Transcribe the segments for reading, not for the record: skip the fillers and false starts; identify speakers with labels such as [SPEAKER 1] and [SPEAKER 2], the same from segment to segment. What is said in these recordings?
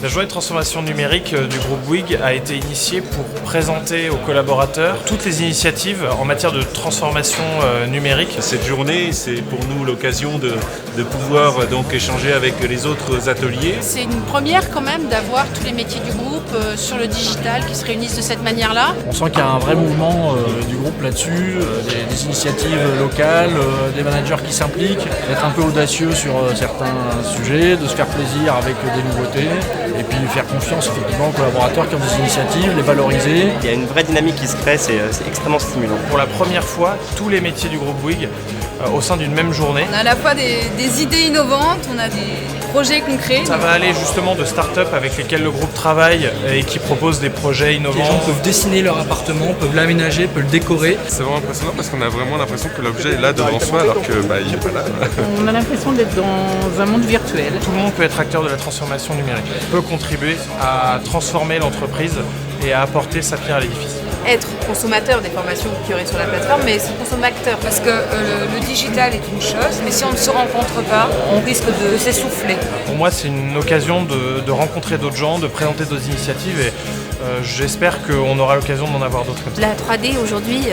[SPEAKER 1] La journée de transformation numérique du groupe Bouygues a été initiée pour présenter aux collaborateurs toutes les initiatives en matière de transformation numérique.
[SPEAKER 2] Cette journée, c'est pour nous l'occasion de pouvoir donc échanger avec les autres ateliers.
[SPEAKER 3] C'est une première quand même d'avoir tous les métiers du groupe sur le digital qui se réunissent de cette manière-là.
[SPEAKER 4] On sent qu'il y a un vrai mouvement du groupe là-dessus, des initiatives locales, des managers qui s'impliquent, d'être un peu audacieux sur certains sujets, de se faire plaisir avec des nouveautés. Et puis faire confiance effectivement aux collaborateurs qui ont des initiatives, les valoriser.
[SPEAKER 5] Il y a une vraie dynamique qui se crée, c'est extrêmement stimulant.
[SPEAKER 1] Pour la première fois, tous les métiers du groupe Bouygues au sein d'une même journée.
[SPEAKER 6] On a à la fois des idées innovantes, on a des projets concrets.
[SPEAKER 1] Ça va aller justement de start-up avec lesquelles le groupe travaille et qui proposent des projets innovants.
[SPEAKER 7] Les gens peuvent dessiner leur appartement, peuvent l'aménager, peuvent le décorer.
[SPEAKER 8] C'est vraiment impressionnant parce qu'on a vraiment l'impression que l'objet est là devant soi alors que il est pas là.
[SPEAKER 3] On a l'impression d'être dans un monde virtuel.
[SPEAKER 1] Tout le monde peut être acteur de la transformation numérique, peut contribuer à transformer l'entreprise et à apporter sa pierre à l'édifice.
[SPEAKER 6] Être consommateur des formations qu'il y aurait sur la plateforme, mais c'est consommateur parce que le digital est une chose, mais si on ne se rencontre pas, on risque de s'essouffler.
[SPEAKER 1] Pour moi, c'est une occasion de rencontrer d'autres gens, de présenter d'autres initiatives et j'espère qu'on aura l'occasion d'en avoir d'autres comme ça.
[SPEAKER 9] La 3D aujourd'hui,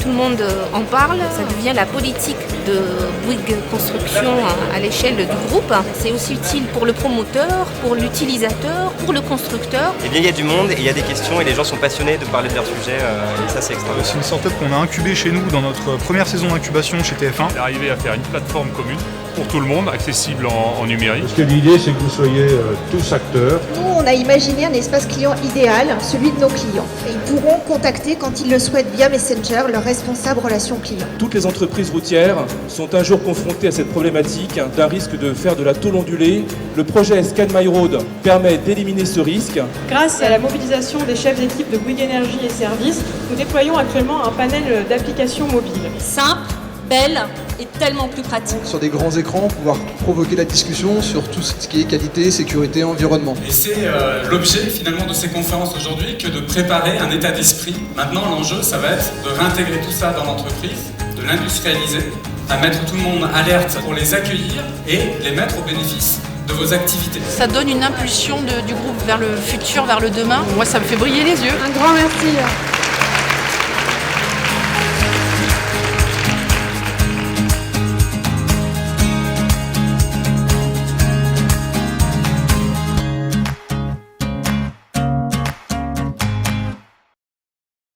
[SPEAKER 9] tout le monde en parle, ça devient la politique de Bouygues Construction à l'échelle du groupe. C'est aussi utile pour le promoteur, pour l'utilisateur, pour le constructeur.
[SPEAKER 5] Eh bien, il y a du monde et il y a des questions et les gens sont passionnés de parler de leur sujet et ça c'est extra.
[SPEAKER 10] C'est une startup qu'on a incubée chez nous dans notre première saison d'incubation chez TF1.
[SPEAKER 8] Arriver à faire une plateforme commune pour tout le monde, accessible en numérique.
[SPEAKER 11] Parce que l'idée c'est que vous soyez tous acteurs.
[SPEAKER 12] Nous on a imaginé un espace client idéal, celui de nos clients. Et ils pourront contacter quand ils le souhaitent via Messenger leur responsable relation client.
[SPEAKER 13] Toutes les entreprises routières sont un jour confrontées à cette problématique d'un risque de faire de la tôle ondulée. Le projet Scan My Road permet d'éliminer ce risque.
[SPEAKER 14] Grâce à la mobilisation des chefs d'équipe de Bouygues Énergie et Services, nous déployons actuellement un panel d'applications mobiles.
[SPEAKER 9] Simple, belle et tellement plus pratique.
[SPEAKER 15] Sur des grands écrans, pouvoir provoquer la discussion sur tout ce qui est qualité, sécurité, environnement.
[SPEAKER 16] Et c'est l'objet finalement de ces conférences aujourd'hui que de préparer un état d'esprit. Maintenant l'enjeu ça va être de réintégrer tout ça dans l'entreprise, de l'industrialiser, à mettre tout le monde alerte pour les accueillir et les mettre au bénéfice de vos activités.
[SPEAKER 3] Ça donne une impulsion du groupe vers le futur, vers le demain. Moi ça me fait briller les yeux.
[SPEAKER 14] Un grand merci.